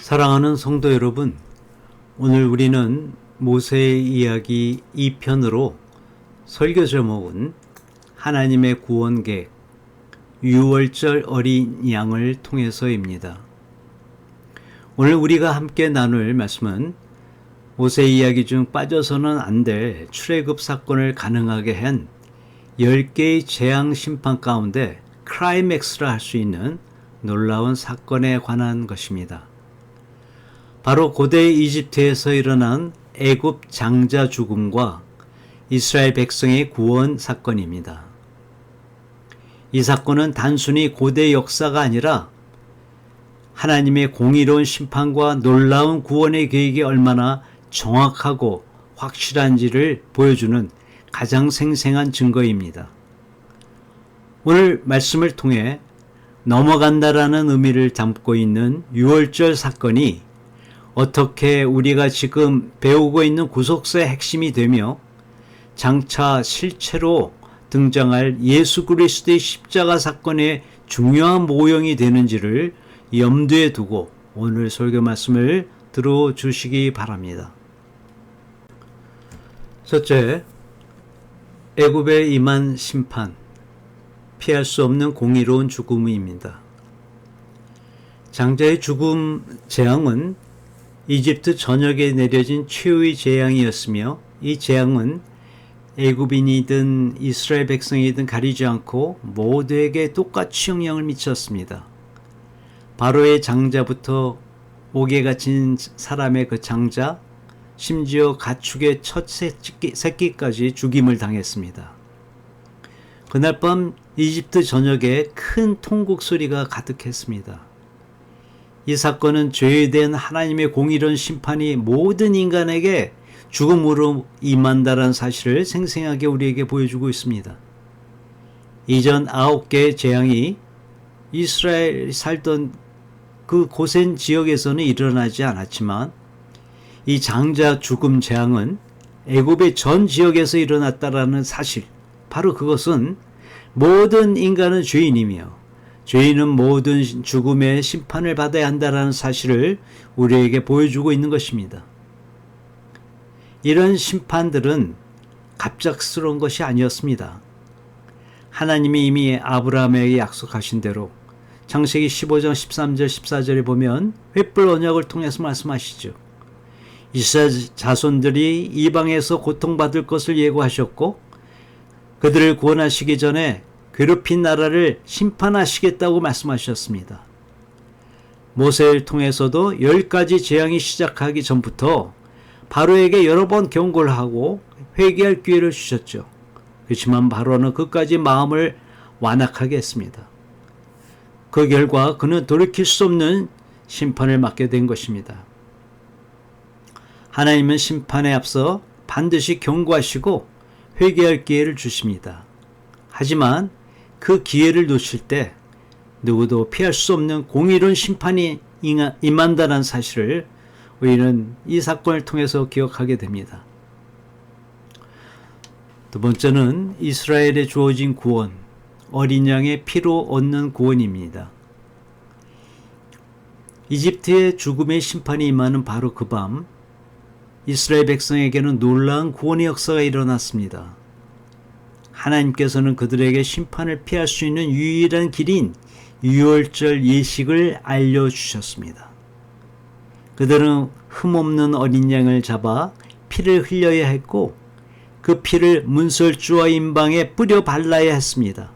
사랑하는 성도 여러분, 오늘 우리는 모세의 이야기 2편으로 설교 제목은 하나님의 구원 계획, 유월절 어린 양을 통해서입니다. 오늘 우리가 함께 나눌 말씀은 모세의 이야기 중 빠져서는 안 될 출애굽 사건을 가능하게 한 10개의 재앙 심판 가운데 클라이맥스라 할 수 있는 놀라운 사건에 관한 것입니다. 바로 고대 이집트에서 일어난 애굽 장자 죽음과 이스라엘 백성의 구원 사건입니다. 이 사건은 단순히 고대 역사가 아니라 하나님의 공의로운 심판과 놀라운 구원의 계획이 얼마나 정확하고 확실한지를 보여주는 가장 생생한 증거입니다. 오늘 말씀을 통해 넘어간다라는 의미를 담고 있는 유월절 사건이 어떻게 우리가 지금 배우고 있는 구속사의 핵심이 되며 장차 실체로 등장할 예수 그리스도의 십자가 사건의 중요한 모형이 되는지를 염두에 두고 오늘 설교 말씀을 들어주시기 바랍니다. 첫째, 애굽에 임한 심판, 피할 수 없는 공의로운 죽음입니다. 장자의 죽음 재앙은 이집트 전역에 내려진 최후의 재앙이었으며 이 재앙은 애굽인이든 이스라엘 백성이든 가리지 않고 모두에게 똑같이 영향을 미쳤습니다. 바로의 장자부터 옥에 갇힌 사람의 그 장자, 심지어 가축의 첫 새끼까지 죽임을 당했습니다. 그날 밤 이집트 전역에 큰 통곡 소리가 가득했습니다. 이 사건은 죄에 대한 하나님의 공의로운 심판이 모든 인간에게 죽음으로 임한다는 사실을 생생하게 우리에게 보여주고 있습니다. 이전 9개의 재앙이 이스라엘이 살던 그 고센 지역에서는 일어나지 않았지만 이 장자 죽음 재앙은 애굽의 전 지역에서 일어났다라는 사실, 바로 그것은 모든 인간은 죄인이며 죄인은 모든 죽음의 심판을 받아야 한다는 사실을 우리에게 보여주고 있는 것입니다. 이런 심판들은 갑작스러운 것이 아니었습니다. 하나님이 이미 아브라함에게 약속하신 대로 창세기 15장 13절 14절에 보면 횃불 언약을 통해서 말씀하시죠. 이스라엘 자손들이 이방에서 고통받을 것을 예고하셨고 그들을 구원하시기 전에 괴롭힌 나라를 심판하시겠다고 말씀하셨습니다. 모세를 통해서도 10가지 재앙이 시작하기 전부터 바로에게 여러 번 경고를 하고 회개할 기회를 주셨죠. 그렇지만 바로는 끝까지 마음을 완악하게 했습니다. 그 결과 그는 돌이킬 수 없는 심판을 맞게 된 것입니다. 하나님은 심판에 앞서 반드시 경고하시고 회개할 기회를 주십니다. 하지만 그 기회를 놓칠 때 누구도 피할 수 없는 공의로운 심판이 임한다는 사실을 우리는 이 사건을 통해서 기억하게 됩니다. 두 번째는 이스라엘에 주어진 구원, 어린 양의 피로 얻는 구원입니다. 이집트의 죽음의 심판이 임하는 바로 그 밤, 이스라엘 백성에게는 놀라운 구원의 역사가 일어났습니다. 하나님께서는 그들에게 심판을 피할 수 있는 유일한 길인 유월절 예식을 알려주셨습니다. 그들은 흠없는 어린 양을 잡아 피를 흘려야 했고 그 피를 문설주와 임방에 뿌려 발라야 했습니다.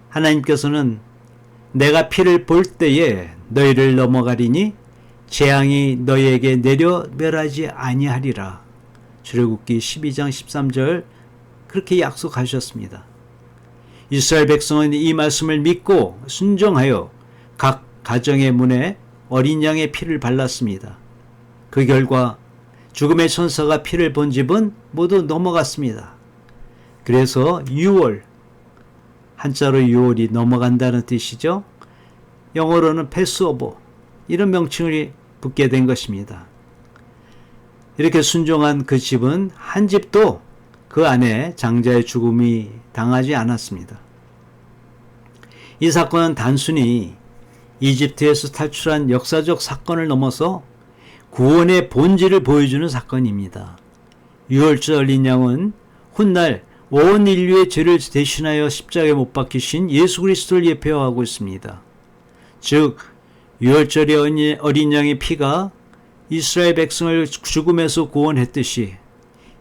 하나님께서는 내가 피를 볼 때에 너희를 넘어가리니 재앙이 너희에게 내려 멸하지 아니하리라. 출애굽기 12장 13절 그렇게 약속하셨습니다. 이스라엘 백성은 이 말씀을 믿고 순종하여 각 가정의 문에 어린 양의 피를 발랐습니다. 그 결과 죽음의 천사가 피를 본 집은 모두 넘어갔습니다. 그래서 유월, 한자로 유월이 넘어간다는 뜻이죠. 영어로는 패스오버, 이런 명칭을 붙게 된 것입니다. 이렇게 순종한 그 집은 한 집도 그 안에 장자의 죽음이 당하지 않았습니다. 이 사건은 단순히 이집트에서 탈출한 역사적 사건을 넘어서 구원의 본질을 보여주는 사건입니다. 유월절 어린 양은 훗날 온 인류의 죄를 대신하여 십자가에 못 박히신 예수 그리스도를 예표하고 있습니다. 즉 유월절의 어린 양의 피가 이스라엘 백성을 죽음에서 구원했듯이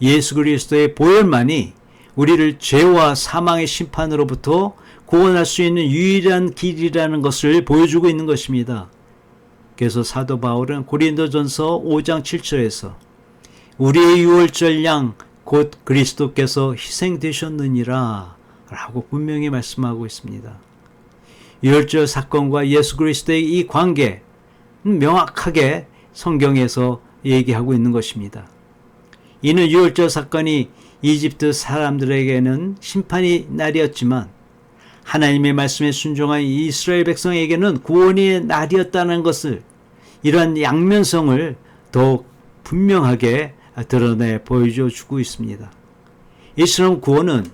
예수 그리스도의 보혈만이 우리를 죄와 사망의 심판으로부터 구원할 수 있는 유일한 길이라는 것을 보여주고 있는 것입니다. 그래서 사도 바울은 고린도전서 5장 7절에서 우리의 유월절 양 곧 그리스도께서 희생되셨느니라 라고 분명히 말씀하고 있습니다. 유월절 사건과 예수 그리스도의 이 관계 명확하게 성경에서 얘기하고 있는 것입니다. 이는 유월절 사건이 이집트 사람들에게는 심판의 날이었지만 하나님의 말씀에 순종한 이스라엘 백성에게는 구원의 날이었다는 것을, 이러한 양면성을 더욱 분명하게 드러내 보여주고 있습니다. 이처럼 구원은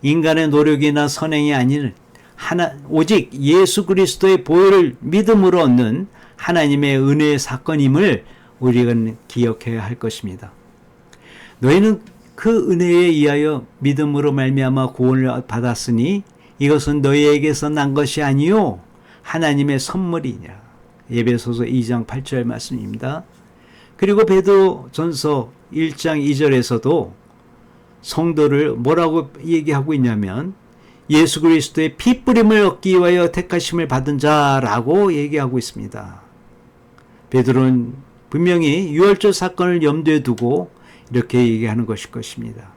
인간의 노력이나 선행이 아닌 오직 예수 그리스도의 보혈을 믿음으로 얻는 하나님의 은혜의 사건임을 우리가 기억해야 할 것입니다. 너희는 그 은혜에 의하여 믿음으로 말미암아 구원을 받았으니 이것은 너희에게서 난 것이 아니요 하나님의 선물이냐. 에베소서 2장 8절 말씀입니다. 그리고 베드로전서 1장 2절에서도 성도를 뭐라고 얘기하고 있냐면 예수 그리스도의 피뿌림을 얻기 위하여 택하심을 받은 자라고 얘기하고 있습니다. 베드로는 분명히 유월절 사건을 염두에 두고 이렇게 얘기하는 것일 것입니다.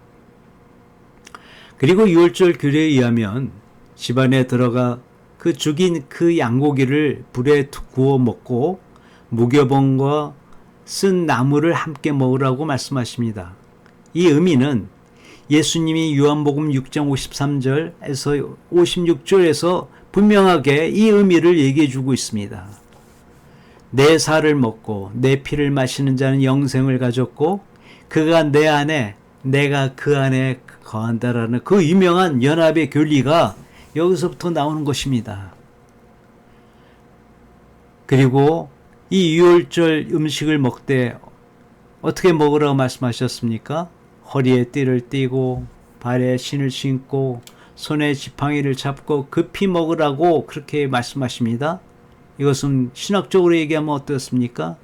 그리고 유월절 규례에 의하면 집안에 들어가 그 죽인 그 양고기를 불에 구워 먹고 무교병과 쓴 나물을 함께 먹으라고 말씀하십니다. 이 의미는 예수님이 요한복음 6장 53절에서 56절에서 분명하게 이 의미를 얘기해 주고 있습니다. 내 살을 먹고 내 피를 마시는 자는 영생을 가졌고 그가 내 안에 내가 그 안에 거한다라는 그 유명한 연합의 교리가 여기서부터 나오는 것입니다. 그리고 이 유월절 음식을 먹되 어떻게 먹으라고 말씀하셨습니까? 허리에 띠를 띠고 발에 신을 신고 손에 지팡이를 잡고 급히 먹으라고 그렇게 말씀하십니다. 이것은 신학적으로 얘기하면 어떻습니까?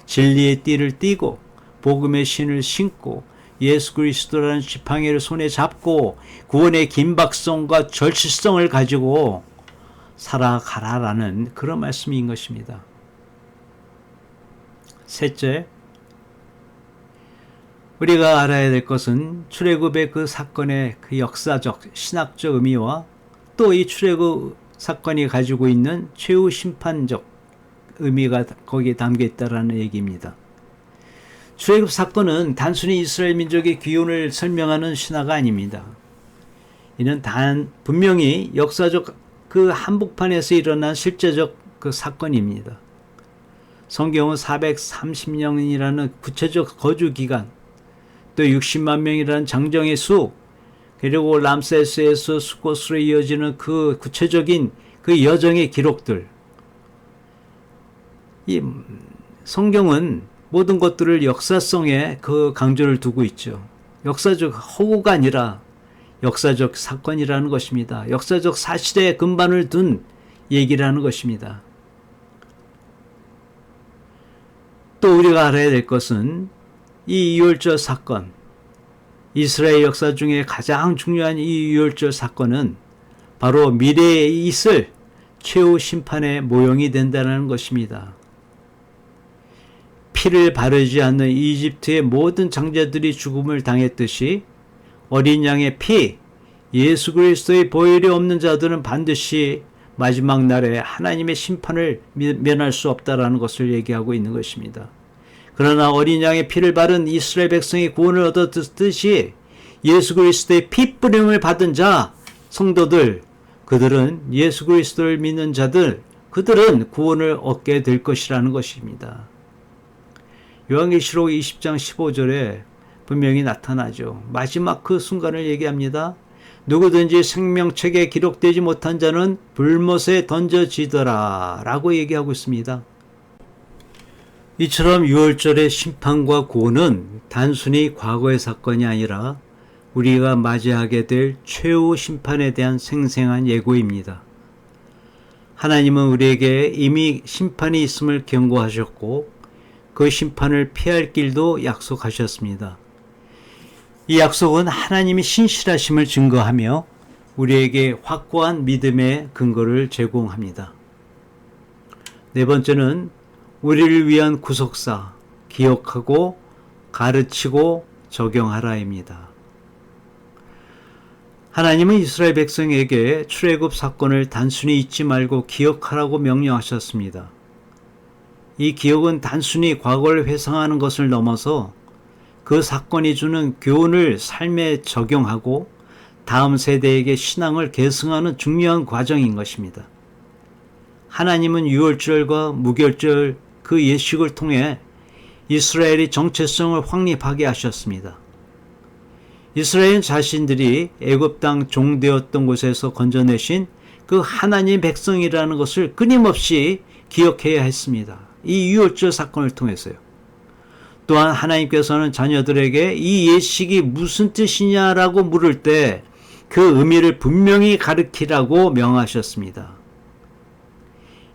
진리의 띠를 띠고 복음의 신을 신고 예수 그리스도라는 지팡이를 손에 잡고 구원의 긴박성과 절실성을 가지고 살아가라라는 그런 말씀인 것입니다. 셋째, 우리가 알아야 될 것은 출애굽의 그 사건의 그 역사적, 신학적 의미와 또 이 출애굽 사건이 가지고 있는 최후 심판적 의미가 거기에 담겨 있다라는 얘기입니다. 출애굽 사건은 단순히 이스라엘 민족의 귀환을 설명하는 신화가 아닙니다. 이는 분명히 역사적 그 한복판에서 일어난 실제적 그 사건입니다. 성경은 430년이라는 구체적 거주 기간, 또 60만 명이라는 장정의 수, 그리고 람세스에서 수코스로 이어지는 그 구체적인 그 여정의 기록들. 이 성경은 모든 것들을 역사성에 그 강조를 두고 있죠. 역사적 허구가 아니라 역사적 사건이라는 것입니다. 역사적 사실에 근반을 둔 얘기를 하는 것입니다. 또 우리가 알아야 될 것은 이 유월절 사건, 이스라엘 역사 중에 가장 중요한 이 유월절 사건은 바로 미래에 있을 최후 심판의 모형이 된다는 것입니다. 피를 바르지 않는 이집트의 모든 장자들이 죽음을 당했듯이 어린 양의 피, 예수 그리스도의 보혈이 없는 자들은 반드시 마지막 날에 하나님의 심판을 면할 수 없다라는 것을 얘기하고 있는 것입니다. 그러나 어린 양의 피를 바른 이스라엘 백성이 구원을 얻었듯이 예수 그리스도의 피 뿌림을 받은 자, 성도들, 그들은 예수 그리스도를 믿는 자들, 그들은 구원을 얻게 될 것이라는 것입니다. 요한계시록 20장 15절에 분명히 나타나죠. 마지막 그 순간을 얘기합니다. 누구든지 생명책에 기록되지 못한 자는 불못에 던져지더라 라고 얘기하고 있습니다. 이처럼 유월절의 심판과 구원은 단순히 과거의 사건이 아니라 우리가 맞이하게 될 최후 심판에 대한 생생한 예고입니다. 하나님은 우리에게 이미 심판이 있음을 경고하셨고 그 심판을 피할 길도 약속하셨습니다. 이 약속은 하나님이 신실하심을 증거하며 우리에게 확고한 믿음의 근거를 제공합니다. 네 번째는 우리를 위한 구속사, 기억하고 가르치고 적용하라입니다. 하나님은 이스라엘 백성에게 출애굽 사건을 단순히 잊지 말고 기억하라고 명령하셨습니다. 이 기억은 단순히 과거를 회상하는 것을 넘어서 그 사건이 주는 교훈을 삶에 적용하고 다음 세대에게 신앙을 계승하는 중요한 과정인 것입니다. 하나님은 유월절과 무결절 그 예식을 통해 이스라엘의 정체성을 확립하게 하셨습니다. 이스라엘 자신들이 애굽 땅 종되었던 곳에서 건져내신 그 하나님의 백성이라는 것을 끊임없이 기억해야 했습니다. 이 유월절 사건을 통해서요. 또한 하나님께서는 자녀들에게 이 예식이 무슨 뜻이냐라고 물을 때 그 의미를 분명히 가르치라고 명하셨습니다.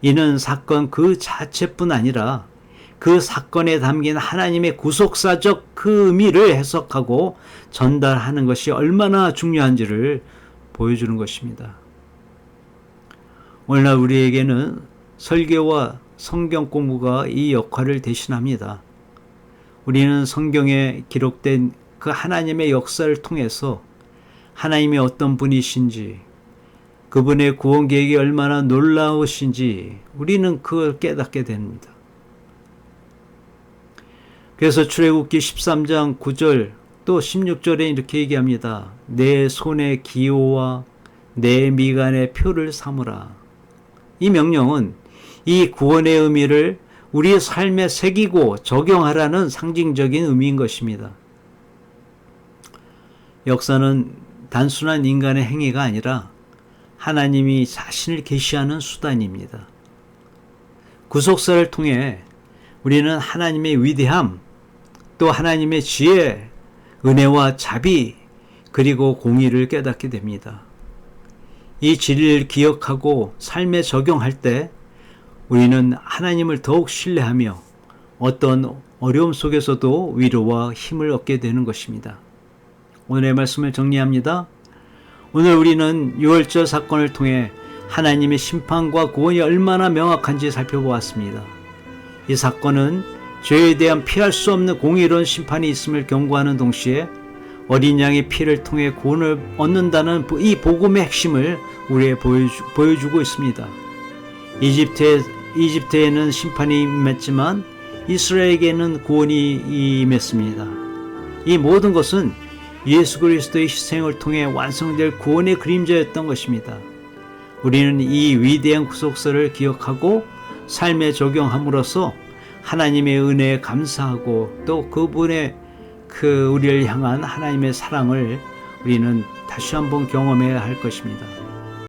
이는 사건 그 자체뿐 아니라 그 사건에 담긴 하나님의 구속사적 그 의미를 해석하고 전달하는 것이 얼마나 중요한지를 보여주는 것입니다. 오늘날 우리에게는 설교와 성경 공부가 이 역할을 대신합니다. 우리는 성경에 기록된 그 하나님의 역사를 통해서 하나님이 어떤 분이신지, 그분의 구원 계획이 얼마나 놀라우신지 우리는 그걸 깨닫게 됩니다. 그래서 출애굽기 13장 9절 또 16절에 이렇게 얘기합니다. 내 손의 기호와 내 미간의 표를 삼으라. 이 명령은 이 구원의 의미를 우리의 삶에 새기고 적용하라는 상징적인 의미인 것입니다. 역사는 단순한 인간의 행위가 아니라 하나님이 자신을 계시하는 수단입니다. 구속사를 통해 우리는 하나님의 위대함, 또 하나님의 지혜, 은혜와 자비, 그리고 공의를 깨닫게 됩니다. 이 진리를 기억하고 삶에 적용할 때 우리는 하나님을 더욱 신뢰하며 어떤 어려움 속에서도 위로와 힘을 얻게 되는 것입니다. 오늘의 말씀을 정리합니다. 오늘 우리는 유월절 사건을 통해 하나님의 심판과 구원이 얼마나 명확한지 살펴보았습니다. 이 사건은 죄에 대한 피할 수 없는 공의로운 심판이 있음을 경고하는 동시에 어린 양의 피를 통해 구원을 얻는다는 이 복음의 핵심을 우리에게 보여주고 있습니다. 이집트에는 심판이 임했지만 이스라엘에게는 구원이 임했습니다. 이 모든 것은 예수 그리스도의 희생을 통해 완성될 구원의 그림자였던 것입니다. 우리는 이 위대한 구속사를 기억하고 삶에 적용함으로써 하나님의 은혜에 감사하고 또 그분의 우리를 향한 하나님의 사랑을 우리는 다시 한번 경험해야 할 것입니다.